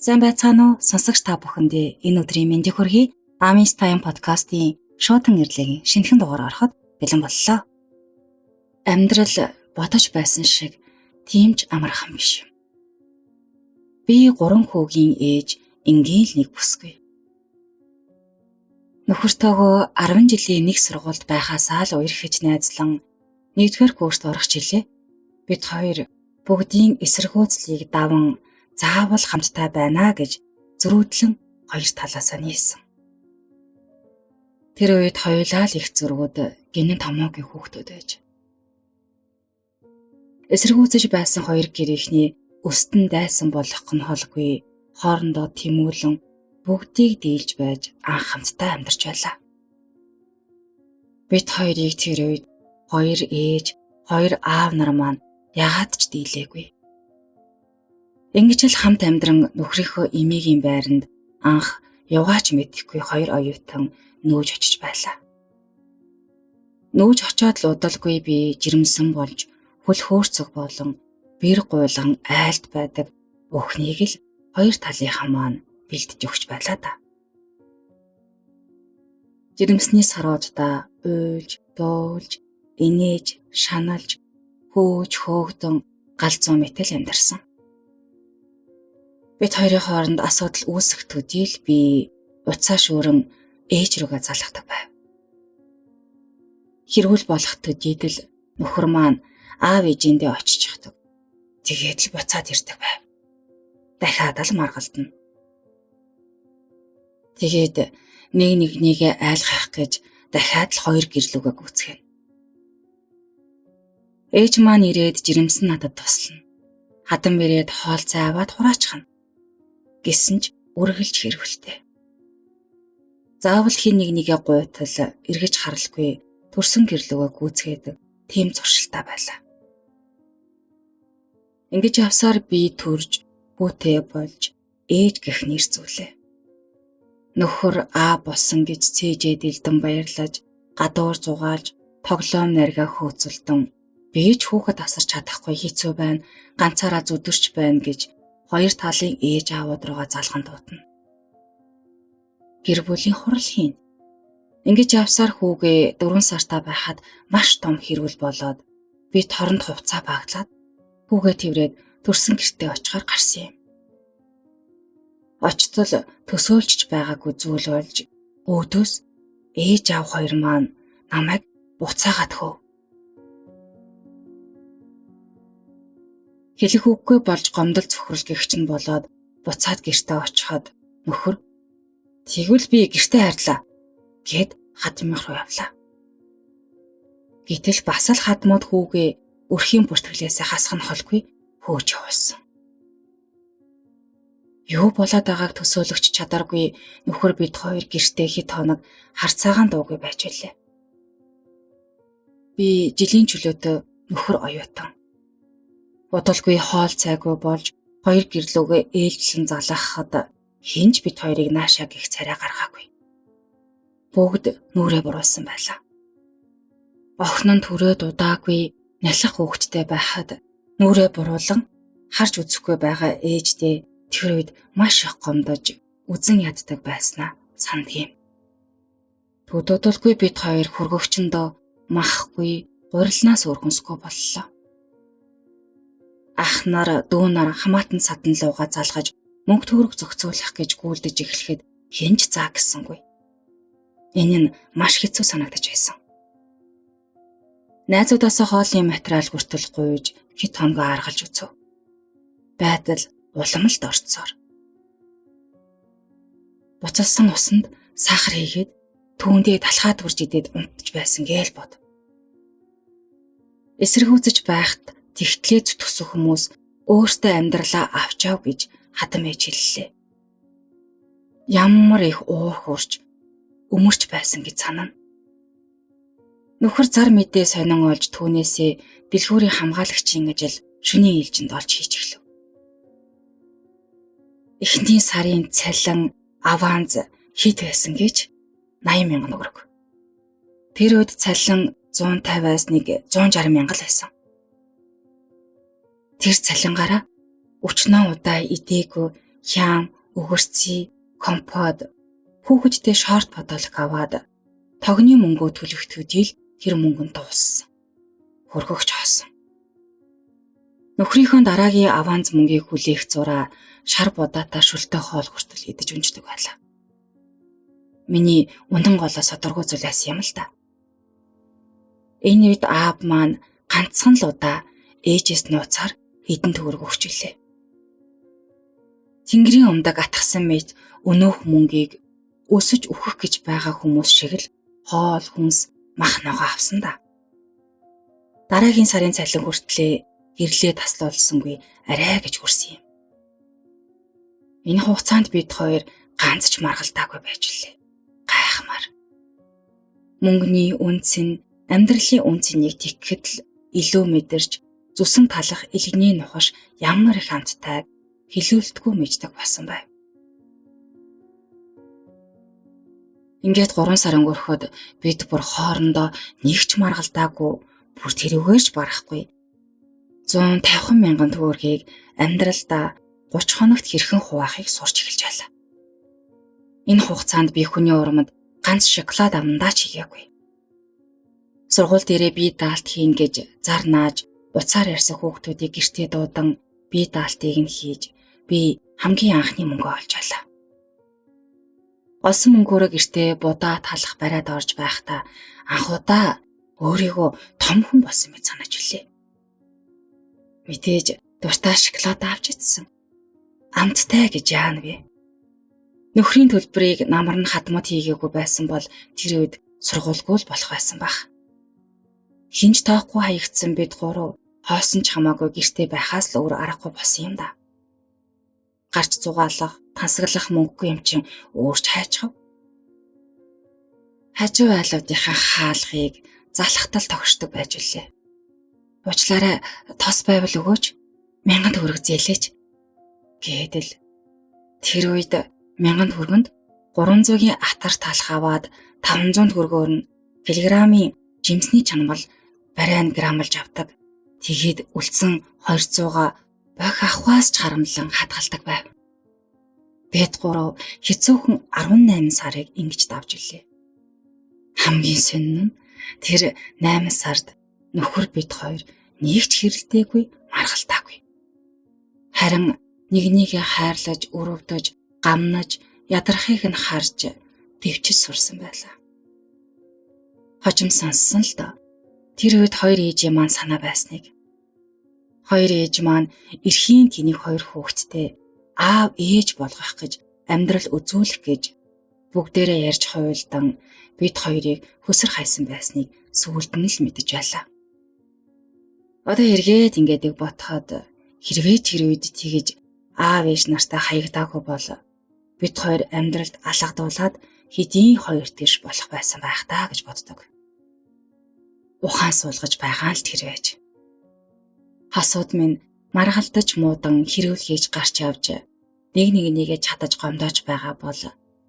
Сайн байцгаана уу? Сонсогч та бүхэнд энэ өдрийн мэндийг хүргэе. Amistime подкастын шоутан нэрлэгийн шинэхэн дугаар ороход бэлэн боллоо. Амьдрал бодож байсан шиг тийм ч амархан биш. Би 3 хүүгийн ээж ингээл нэг бүсгүй. Нөхөртөөгөө 10 жилийн нэг сургуульд байхасаа л уярхэж найзлан 1-р курст орох жилээ. Бид хоёр бүгдийн эсэргүүцлийг даван заавал хамттай байна гэж зөрүүдлэн хоёр талаасаа нээсэн. Тэр үед хоёулаа л их зөргүүд гинэн томоогийн хүүхдүүд байж. Эсэргүүцэж байсан хоёр гэрийнхний өстөн дайсан болох нь холгүй хоорондоо тэмүүлэн бүгдийг дийлж байж анх хамттай амьдарч байлаа. Бид хоёрыг тэр үед хоёр ээж, хоёр аав нар маань яагаад ч дийлээгүй. Ингэж л хамт амьдран нөхрийнхөө эмээгийн байранд анх яваач мэдэхгүй хоёр оюутан нүүж очиж байлаа. Нүүж очиод л удалгүй би жирэмсэн болж хөл хөөрцөг болон бэр гуйлган айлд байдаг бүхнийг л хоёр талынхаа маань бэлдэж өгч байлаа да. Жирэмсний саруудаа уйлж, дуулж, инээж, шаналж, хөөж, хөөгдөн галзуу мэтэл амьдарсан. Бид хоёрын хооронд асуудал үүсэх төдийл би уцаа шүүрэн ээж рүүгээ залгадаг байв. Хэрүүл болох төдийдэл нөхөр маань аав ээжиндээ очиж явдаг. Тэгээд л буцаад ирдэг байв. Дахиад л маргалдана. Тэгээд нэгнийгээ айлгах гэж дахиад л хоёр гэрлүүгээ гүйцгэнэ. Ээж маань ирээд жирэмсэн надад туслана. Хадам ирээд хоол цай аваад хураачихна. Гэсэн ч үргэлж хэрвэлтэй. Заавал хин нэгнийгээ гуйтал эргэж харалгүй төрсөн гэрлүүгээ гүйцгээд тийм зуршилтай байлаа. Ингэж явсаар би төрж, хүүтэй болж, ээж гэх нэр зүйлээ. Нөхөр аа болсон гэж цээжээ дэлдэн баярлаж, гадуур зугаалж, тоглоом наргаа хөөцөлдөн, би ч хүүхэд асарч чадахгүй хэцүү байна, ганцаараа зүдэрч байна гэж хоёр талын ээж аавууд руугаа залган дуудана. Гэр бүлийн хурал хийн. Ингэж явсаар хүүгээ 4 сартаа байхад маш том хэрүүл болоод би торонд хувцаа баглаад хүүгээ тэврээд төрсөн гэртээ очихоор гарсан юм. Очтол төсөөлж байгаагүй зүйл болж өөдөөс ээж аав хоёр маань намайг буцаагаад хөөв. Хэлэх үггүй болж гомдол цөхрөл гэгч нь болоод буцаад гэртээ очиход нөхөр "Тэгвэл би гэртээ хайрлаа" гэд хадмынх руу явлаа. Гэтэл бас л хадмууд хүүгээ өрхийн бүртгэлээсээ хасах нь холгүй хөөж явуулсан. Юу болоод байгааг төсөөлөгч чадаргүй нөхөр бид хоёр гэртээ хэд хоног харцаагаан дуугүй байж байлаа. Би жилийн чөлөөтэй нөхөр оюутан. Бодолгүй хоол цайгүй болж хоёр гэрлүүгээ ээлжлэн залгахад хинж бид хоёрыг наашаа гих царай гаргаагүй. Бүгд нүрээ буруулсан байлаа. Охин нь төрөөд удаагүй нялх хүүхэдтэй байхад нүрээ буруулан харж үзэхгүй байгаа ээждээ тэр үед маш их гомдож үзэн яддаг байснаа сандгийм. Төдөөдөлгүй бид хоёр хөргөгчөндөө махахгүй гурилнаас өргөнсгүй боллоо. Ах нар дүү нар хамаатан садан лууга залгаж мөнгө төгрөг зохицуулах гэж гүйлдэж эхлэхэд хинж заа гэсэнгүй. Энэ нь маш хэцүү санагдаж байсан. Найзуудаасаа хоолны материал хүртэл гуйж хэд хоногоо аргалж үзв. Байдал уламжлалт орцсоор. Буцалсан усанд сахар хийгээд түүндээ талхаад үрж идээд унтж байсан гээл бод. Эсэргүүцэж байхад тэгтлээ зүтгсэн хүмүүс өөртөө амьдралаа авч яв гэж хадам ээж хэллээ. Ямар их уур хурж өмөрч байсан гэж санана. Нөхөр зар мэдээ сонин олж түүнээсээ дэлгүүрийн хамгаалагчийн ажил шөнийн ээлжинд олж хийж эхлэв. Эхний сарын цалин аванз хэд байсан гэж 80,000 төгрөг. Тэр үед цалин 150-аас 160,000 байсан. Тэр цалингаараа өчнөө удаа идээгүй хям, өгөрций, компот, хүүхэдтэй шорт бодолк аваад тогны мөнгөө төлөгдөхөдий л тэр мөнгөнд дууссан. Хөргөгч хоосон. Нөхрийнхөө дараагийн аванс мөнгийг хүлээх зураа шар будаатай шүлтэй хоол хүртэл идэж унждаг байлаа. Миний үнэн голоо содоргоо зүйл байсан юм л да. Энэ үед аав маань ганцхан л удаа ээжээс нууцаар хэдэн төгрөг өгч илээ. Тэнгэрийн умдаг атгсан мэт өнөөх мөнгийг өсөж өөхөх гэж байгаа хүмүүс шиг л хоол, хүнс, мах ногоо авсан да. Дараагийн сарын цалин хүртлээ гэрлээ таслуулсангүй арай гэж хүрсэн юм. Энэ хугацаанд бид хоёр ганц ч маргалтаагүй байж лээ. Гайхмаар. Мөнгөний үнц нь амьдралын үнцнийг тэгхэд л илүү мэдэрч зүсэн талах илгэний нухаш ямар их амттайг хэлүүлдэггүй мэддэг болсон байв. Ингээд 3 сар өнгөрөхөд бид бүр хоорондоо нэг ч маргалтаагүй, бүр тэрүүгээрч барахгүй 150 мянган төгрөгийг амьдралдаа 30 хоногт хэрхэн хуваахыг сурч эхэлж байлаа. Энэ хугацаанд би хүний урманд ганц шоколад амандаа ч хийгээгүй. Сургууль дээрээ би даалт хийн гэж зар нааж буцаар ярьсан хүүхдүүдийг гэртээ дуудан би даалтыг нь хийж би хамгийн анхны мөнгөө олж байлаа. Олсон мөнгөөрөө гэртээ будаа талах бариад орж байхдаа анхудаа өөрийгөө том хүн болсон мэт санаж билээ. Мэдээж дуртай шоколад авч идсэн. Амттай гэж яана вэ? Нөхрийн төлбөрийг намар нь хадмад хийгээгүй байсан бол тэр үед сургуульгүй л болох байсан баг. Хинж тоохгүй хаягдсан бид гурав хоосон ч хамаагүй гэртээ байхаас л өөр аргагүй болсон юм да. Гарч зугаалах, тансаглах мөнгөгүй юм чин өөрч хайчхав. Хажуу айлуудынхаа хаалгыг залхтал тогшдог байж үлээ. Уучлаарай, тос байвал өгөөч. 1000 төгрөг зээлээч. Гэдэл тэр үед 1000 төгрөгөнд 300-ийн атар талх аваад 500 төгрөгөөр нь килограммын жимсний чанамал барайн грамлж авдаг. Тэгээд үлдсэн 200-а бох ахваас ч харамлан хадгалдаг байв. Бид гурав хэцүүхэн 18 сарыг ингэж давж илээ. Хамгийн сонин нь тэр 8 сард нөхөр бид хоёр нэг ч хэрэлдээгүй, маргалтаагүй. Харин нэгнийгээ хайрлаж, өрөвдөж, гамнаж, ядрахыг нь харж дэвчиж сурсан байлаа. Хожим сонссон л доо. Тэр үед хоёр ээжийн маань санаа байсныг. Хоёр ээж маань эрхийн тэнийг хоёр хүүхэдтэй аав ээж болгох гэж амьдрал үзүүлэх гэж бүгдээрээ ярьж хуйлдан бид хоёрыг хөсөр хайсан байсныг сүүлд нь л мэдэж байлаа. Одоо эргээд ингэдэг ботход хэрвээ тэр үед тэгэж аав ээж нартай хаягдаагүй бол бид хоёр амьдралд алгадуулаад хэдийн хоёр тэрш болох байсан байх таа гэж боддог. Ухаан суулгаж байгаа л тэр байж. Хасууд минь маргалтаж муудан хэрүүл хийж гарч явж нэгнийгээ чадаж гомдоож байгаа бол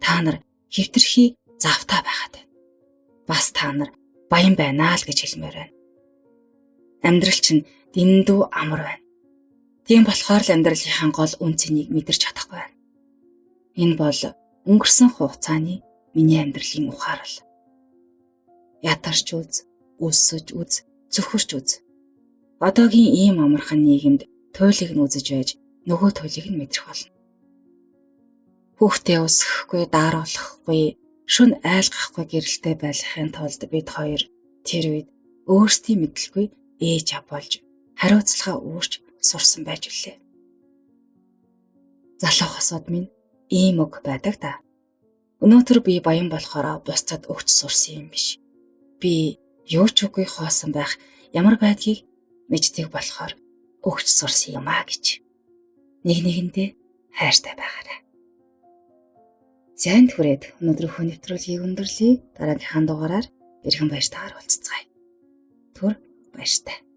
та нар хэвтэрхий завтай байгаад байна. Бас та нар баян байна л гэж хэлмээр байна. Амьдрал чинь дэндүү амар байна. Тийм болохоор л амьдралынхаа гол үнцнийг мэдэрч чадахгүй байна. Энэ бол өнгөрсөн хугацааны миний амьдралын ухаарал. Ядарч үз, өсөж үз, зөвхөрч үз. Одоогийн ийм амархан нийгэмд туйлыг нь үзэж байж нөгөө туйлыг нь мэдрэх болно. Хүүхдээ өсөхгүй, дааруулахгүй, шүн айлгахгүй гэрэлтэй байхын тулд бид хоёр тэр үед өөрсдийн мэдлгүй ээж ав болж хариуцлага үүрч сурсан байж үлээ. Залуу хосууд минь ийм үг байдаг да. Өнөөдөр би баян болохоор бусдад өгч сурсан юм биш. Би юу ч үгүй хоосон байх ямар байдгийг мэддэг болохоор өгч сурсан юм а гэж. Нэг нэгэндээ хайртай байгаарай. Зайд хүрээд өнөөдрийнхөө нэвтрүүлгийг өндөрлөе. Дараагийнхаа дугаараар эргэн баяртайгаар уулзцгаая. Түр баяртай.